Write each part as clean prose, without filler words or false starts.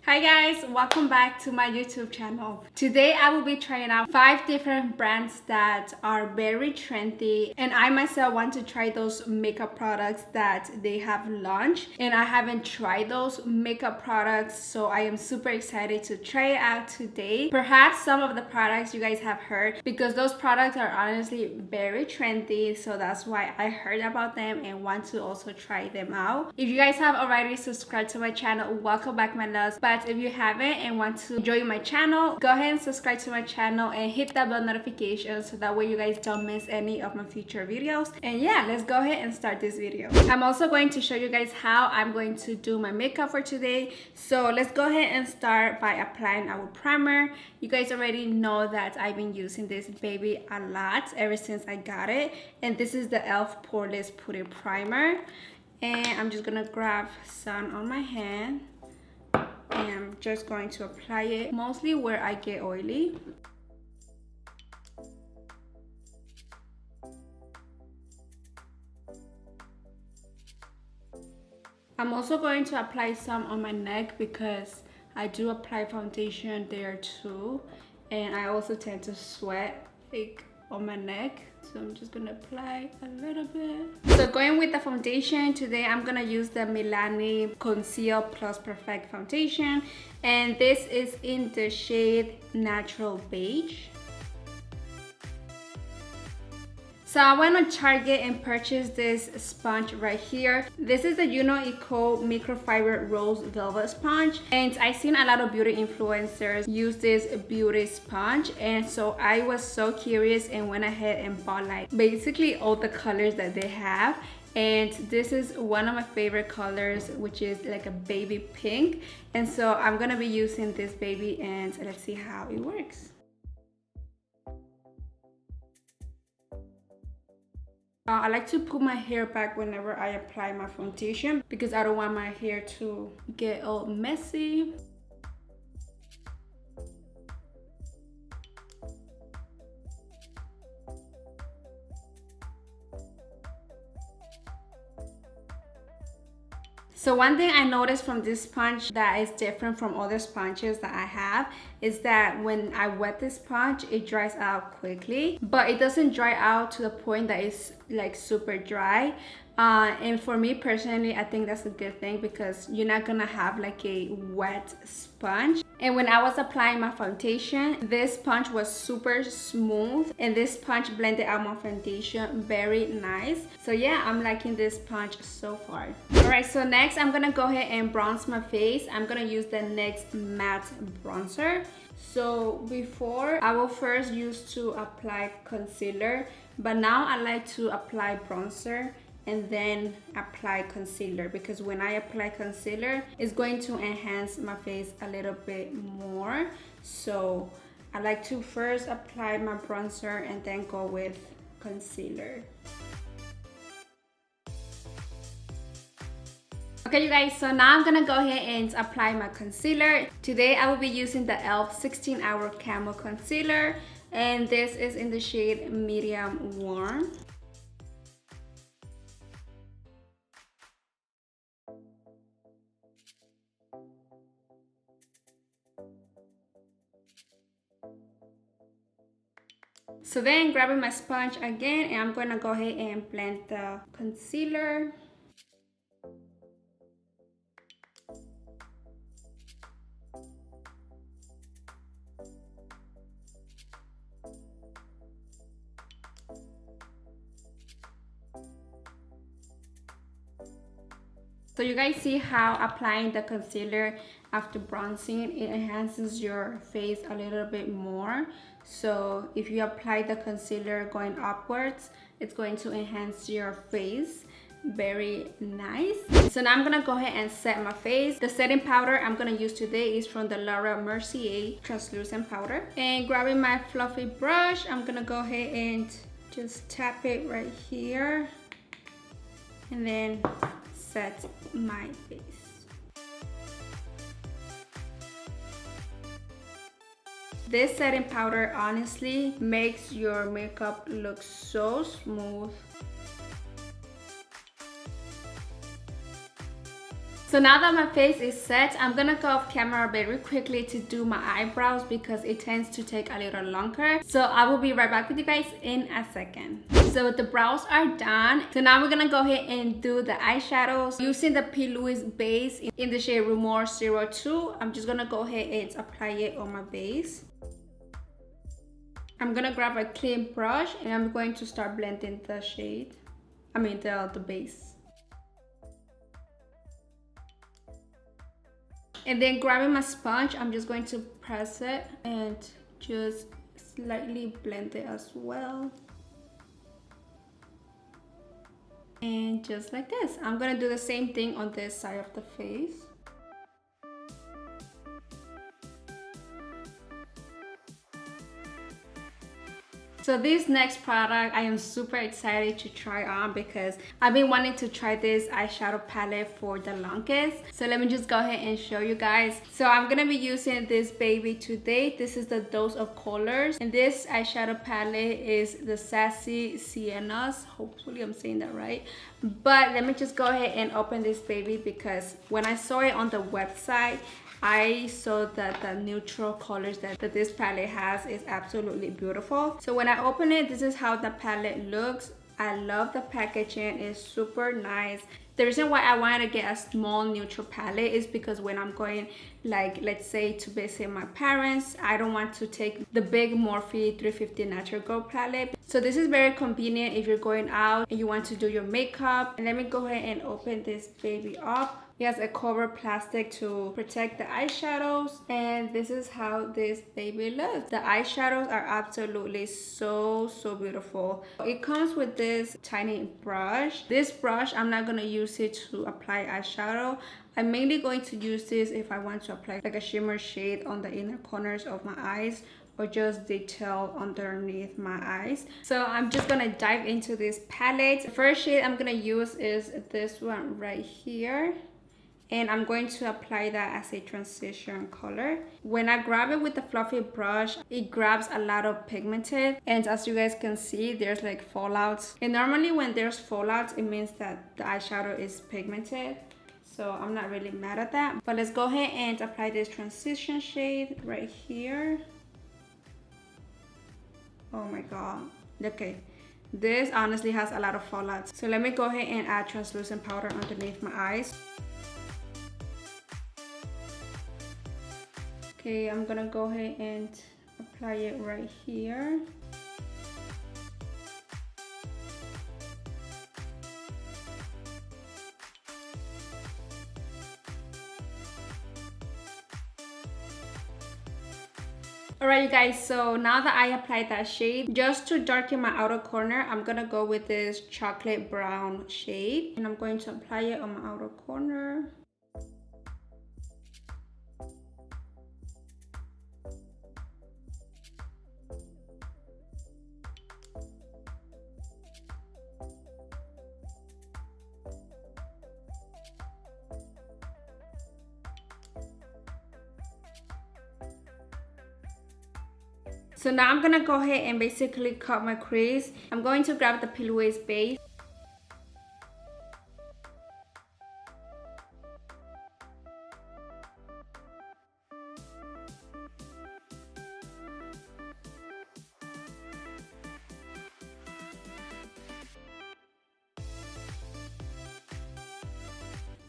Hi guys, welcome back to my YouTube channel. Today I will be trying out 5 different brands that are very trendy, and I myself want to try those makeup products that they have launched, and I haven't tried those makeup products, so I am super excited to try it out today. Perhaps some of the products you guys have heard, because those products are honestly very trendy, so that's why I heard about them and want to also try them out. If you guys have already subscribed to my channel, welcome back my loves. But if you haven't and want to join my channel, go ahead and subscribe to my channel and hit that bell notification so that way you guys don't miss any of my future videos. And yeah, let's go ahead and start this video. I'm also going to show you guys how I'm going to do my makeup for today. So let's go ahead and start by applying our primer. You guys already know that I've been using this baby a lot ever since I got it, and this is the E.L.F poreless putty primer. And I'm just gonna grab some on my hand, and I'm just going to apply it mostly where I get oily. I'm also going to apply some on my neck because I do apply foundation there too, and I also tend to sweat like on my neck, so I'm just gonna apply a little bit. So going with the foundation today, I'm gonna use the Milani Conceal Plus Perfect foundation, and this is in the shade Natural Beige. So I went to Target and purchased this sponge right here. This is the Juno Microfiber Rose Velvet Sponge, and I've seen a lot of beauty influencers use this beauty sponge, and so I was so curious and went ahead and bought like basically all the colors that they have. And this is one of my favorite colors, which is like a baby pink, and so I'm gonna be using this baby, and let's see how it works. I like to put my hair back whenever I apply my foundation because I don't want my hair to get all messy. So one thing I noticed from this sponge that is different from other sponges that I have is that when I wet this sponge, it dries out quickly, but it doesn't dry out to the point that it's like super dry. And for me personally, I think that's a good thing because you're not gonna have like a wet sponge. And when I was applying my foundation, this sponge was super smooth, and this sponge blended out my foundation very nice. So yeah, I'm liking this sponge so far. Alright, so next I'm gonna go ahead and bronze my face. I'm gonna use the NYX matte bronzer. So before, I will first use to apply concealer, but now I like to apply bronzer and then apply concealer, because when I apply concealer, it's going to enhance my face a little bit more. So I like to first apply my bronzer and then go with concealer. Okay you guys, so now I'm gonna go ahead and apply my concealer. Today I will be using the E.L.F 16 Hour Camo Concealer, and this is in the shade Medium Warm. So then grabbing my sponge again, and I'm gonna go ahead and blend the concealer. So you guys see how applying the concealer after bronzing, it enhances your face a little bit more. So if you apply the concealer going upwards, it's going to enhance your face very nice. So now I'm gonna go ahead and set my face. The setting powder I'm gonna use today is from the Laura Mercier translucent powder. And grabbing my fluffy brush, I'm gonna go ahead and just tap it right here and then set my face. This setting powder honestly makes your makeup look so smooth. So now that my face is set, I'm gonna go off camera very quickly to do my eyebrows because it tends to take a little longer. So I will be right back with you guys in a second. So the brows are done. So now we're gonna go ahead and do the eyeshadows. Using the P. Louise base in the shade Rumor 02, I'm just gonna go ahead and apply it on my base. I'm gonna grab a clean brush and I'm going to start blending the shade. The base. And then grabbing my sponge, I'm just going to press it and just slightly blend it as well. And just like this. I'm gonna do the same thing on this side of the face. So this next product I am super excited to try on because I've been wanting to try this eyeshadow palette for the longest. So let me just go ahead and show you guys. So I'm gonna be using this baby today. This is the Dose of Colors, and this eyeshadow palette is the Sassy Siennas. Hopefully I'm saying that right. But let me just go ahead and open this baby because when I saw it on the website, I saw that the neutral colors that this palette has is absolutely beautiful. So when I open it, this is how the palette looks. I love the packaging, it's super nice. The reason why I wanted to get a small neutral palette is because when I'm going, like, let's say to visit my parents, I don't want to take the big Morphe 350 Natural Glow palette. So this is very convenient if you're going out and you want to do your makeup. And let me go ahead and open this baby up. It has a cover plastic to protect the eyeshadows, and this is how this baby looks. The eyeshadows are absolutely so beautiful. It comes with this tiny brush. This brush, I'm not gonna use it to apply eyeshadow. I'm mainly going to use this if I want to apply like a shimmer shade on the inner corners of my eyes or just detail underneath my eyes. So I'm just gonna dive into this palette. The first shade I'm gonna use is this one right here. And I'm going to apply that as a transition color. When I grab it with the fluffy brush, it grabs a lot of pigmented, and as you guys can see, there's like fallouts. And normally when there's fallouts, it means that the eyeshadow is pigmented. So I'm not really mad at that. But let's go ahead and apply this transition shade right here. Oh my god. Okay. This honestly has a lot of fallouts. So let me go ahead and add translucent powder underneath my eyes. Okay, I'm gonna go ahead and apply it right here. Alright you guys, so now that I applied that shade, just to darken my outer corner, I'm gonna go with this chocolate brown shade. And I'm going to apply it on my outer corner. So now I'm gonna go ahead and basically cut my crease. I'm going to grab the P. Louise base.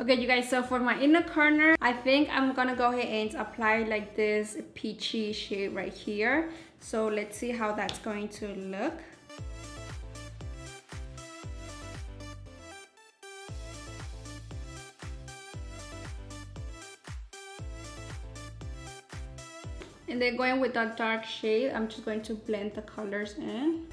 Okay you guys, so for my inner corner, I think I'm gonna go ahead and apply like this peachy shade right here. So let's see how that's going to look. And then going with that dark shade, I'm just going to blend the colors in.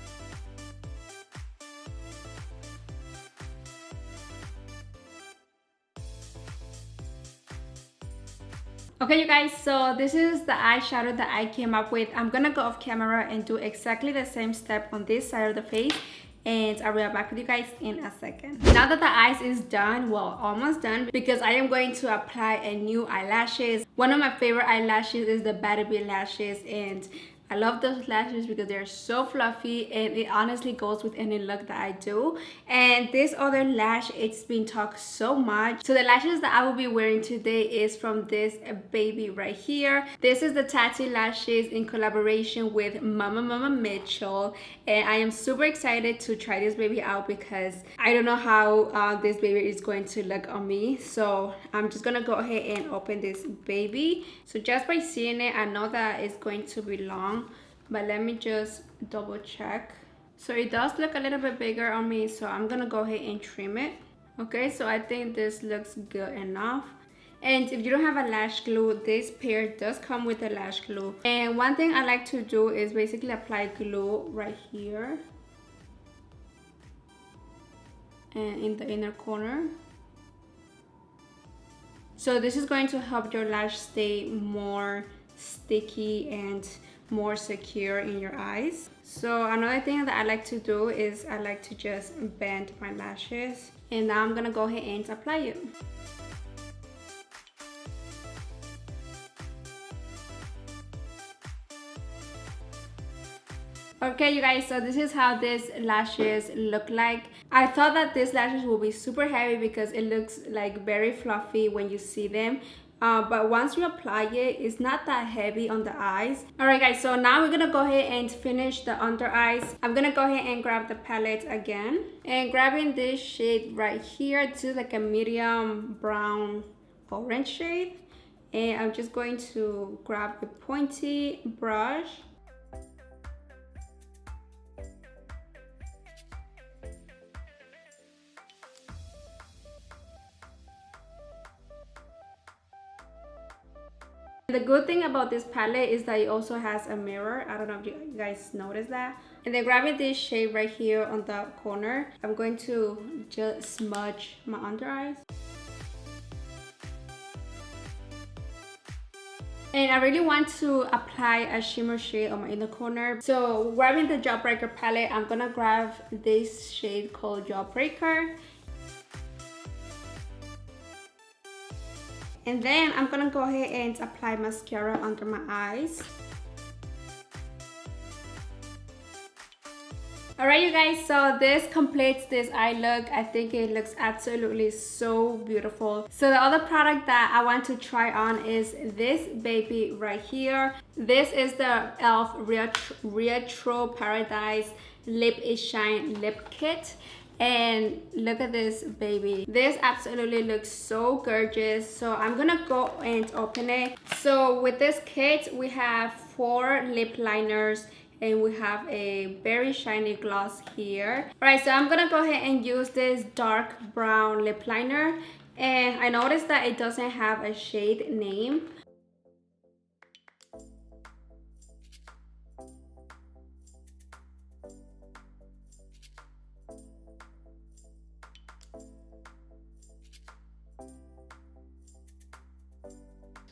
Okay you guys, so this is the eyeshadow that I came up with. I'm gonna go off camera and do exactly the same step on this side of the face, and I'll be right back with you guys in a second. Now that the eyes is done, well, almost done, because I am going to apply a new eyelashes. One of my favorite eyelashes is the Beauty lashes, and I love those lashes because they're so fluffy and it honestly goes with any look that I do. And this other lash, it's been talked so much. So the lashes that I will be wearing today is from this baby right here. This is the Tatti lashes in collaboration with Mmmmitchell, and I am super excited to try this baby out because I don't know how this baby is going to look on me. So I'm just gonna go ahead and open this baby. So just by seeing it, I know that it's going to be long, but let me just double check. So it does look a little bit bigger on me, so I'm gonna go ahead and trim it. Okay, so I think this looks good enough. And if you don't have a lash glue, this pair does come with a lash glue. And one thing I like to do is basically apply glue right here and in the inner corner. So this is going to help your lash stay more sticky and more secure in your eyes. So another thing that I like to do is I like to just bend my lashes. And now I'm gonna go ahead and apply it. Okay, you guys, so this is how these lashes look like. I thought that these lashes will be super heavy because it looks like very fluffy when you see them. But once you apply it, it's not that heavy on the eyes. Alright guys, so now we're gonna go ahead and finish the under eyes. I'm gonna go ahead and grab the palette again. And grabbing this shade right here, this is like a medium brown orange shade. And I'm just going to grab a pointy brush. The good thing about this palette is that it also has a mirror. I don't know if you guys noticed that. And then grabbing this shade right here on the corner, I'm going to just smudge my under eyes. And I really want to apply a shimmer shade on my inner corner. So grabbing the Jawbreaker palette, I'm gonna grab this shade called Jawbreaker. And then I'm gonna go ahead and apply mascara under my eyes. Alright you guys, so this completes this eye look. I think it looks absolutely so beautiful. So the other product that I want to try on is this baby right here. This is the E.L.F. Retro Paradise Lip is Shine Lip Kit. And look at this baby. This absolutely looks so gorgeous. So I'm gonna go and open it. So with this kit, we have 4 lip liners and we have a very shiny gloss here. Alright, so I'm gonna go ahead and use this dark brown lip liner. And I noticed that it doesn't have a shade name.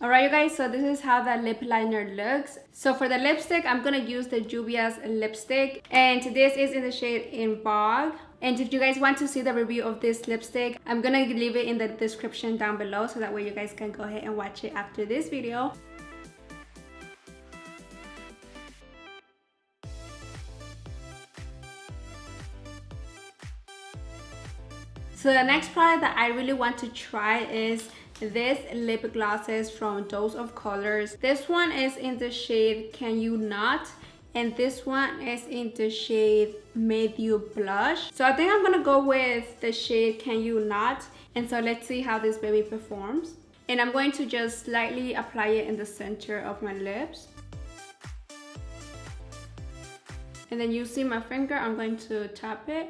Alright you guys, so this is how the lip liner looks. So for the lipstick, I'm gonna use the Juvia's lipstick, and this is in the shade In Bog. And if you guys want to see the review of this lipstick, I'm gonna leave it in the description down below so that way you guys can go ahead and watch it after this video. So the next product that I really want to try is this lip glosses from Dose of Colors. This one is in the shade Can You Not, and this one is in the shade Made You Blush. So I think I'm gonna go with the shade Can You Not, and so let's see how this baby performs. And I'm going to just slightly apply it in the center of my lips. And then using my finger, I'm going to tap it.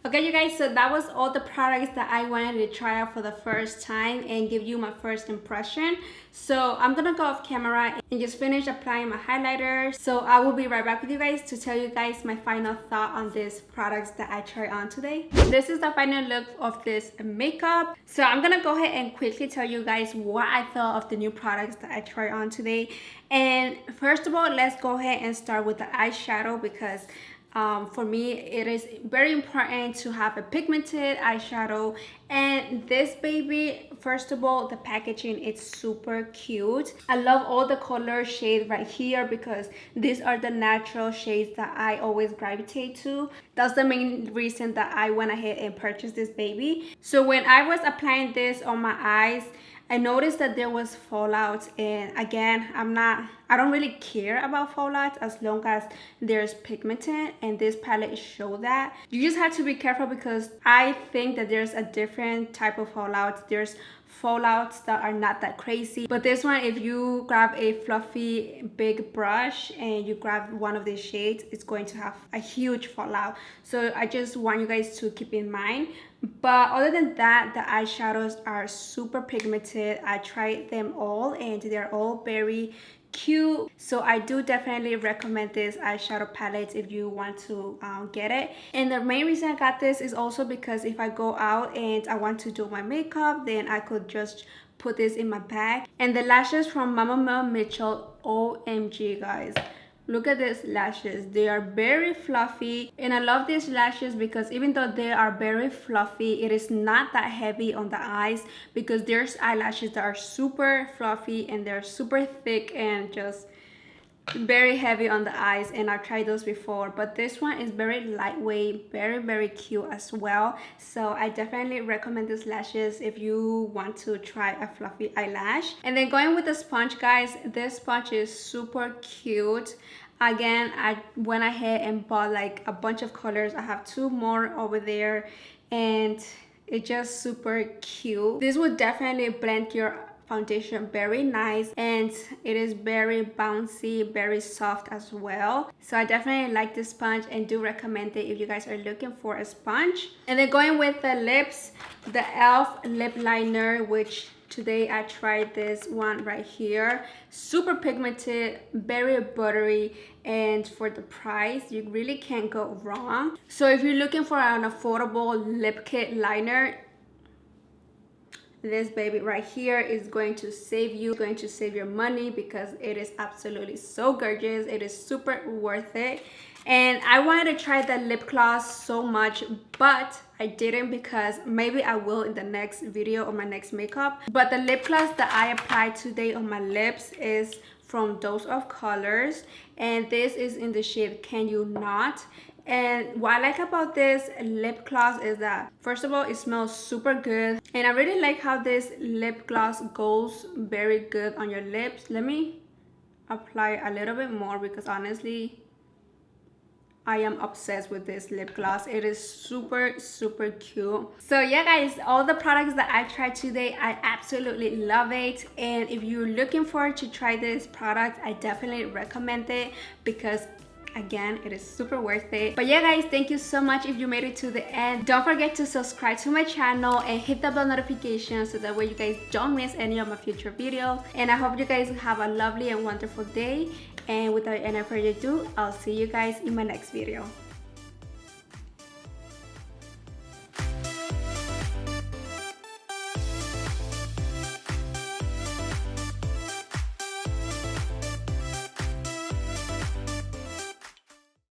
Okay you guys, so that was all the products that I wanted to try out for the first time and give you my first impression. So I'm gonna go off camera and just finish applying my highlighter. So I will be right back with you guys to tell you guys my final thought on these products that I tried on today. This is the final look of this makeup. So I'm gonna go ahead and quickly tell you guys what I thought of the new products that I tried on today. And first of all, let's go ahead and start with the eyeshadow because For me, it is very important to have a pigmented eyeshadow. And this baby, first of all, the packaging, it's super cute. I love all the color shades right here because these are the natural shades that I always gravitate to. That's the main reason that I went ahead and purchased this baby. So when I was applying this on my eyes, I noticed that there was fallout, and again, I don't really care about fallout as long as there's pigmented, and this palette show that. You just have to be careful because I think that there's a different type of fallout. There's fallouts that are not that crazy, but this one, if you grab a fluffy big brush and you grab one of these shades, it's going to have a huge fallout. So I just want you guys to keep in mind. But other than that, the eyeshadows are super pigmented. I tried them all and they're all very cute. So I do definitely recommend this eyeshadow palette if you want to get it. And the main reason I got this is also because if I go out and I want to do my makeup, then I could just put this in my bag. And the lashes from Mmmmitchell, OMG guys, look at these lashes. They are very fluffy, and I love these lashes because even though they are very fluffy, it is not that heavy on the eyes, because there's eyelashes that are super fluffy and they're super thick and just very heavy on the eyes, and I've tried those before. But this one is very lightweight, very cute as well. So I definitely recommend these lashes if you want to try a fluffy eyelash. And then going with the sponge, guys, this sponge is super cute. Again, I went ahead and bought like a bunch of colors. I have 2 more over there, and it's just super cute. This would definitely blend your foundation very nice, and it is very bouncy, very soft as well. So I definitely like this sponge and do recommend it if you guys are looking for a sponge. And then going with the lips, the E.L.F lip liner, which today I tried this one right here. Super pigmented, very buttery, and for the price, you really can't go wrong. So if you're looking for an affordable lip kit liner, this baby right here is going to save you, going to save your money, because it is absolutely so gorgeous. It is super worth it. And I wanted to try the lip gloss so much, but I didn't, because maybe I will in the next video or my next makeup. But the lip gloss that I applied today on my lips is from Dose of Colors, and this is in the shade Can You Not. And what I like about this lip gloss is that, first of all, it smells super good, and I really like how this lip gloss goes very good on your lips. Let me apply a little bit more, because honestly, I am obsessed with this lip gloss. It is super cute. So yeah guys, all the products that I tried today, I absolutely love it. And if you're looking forward to try this product, I definitely recommend it, because again, it is super worth it. But yeah guys, thank you so much if you made it to the end. Don't forget to subscribe to my channel and hit the bell notification so that way you guys don't miss any of my future videos. And I hope you guys have a lovely and wonderful day. And without any further ado, I'll see you guys in my next video.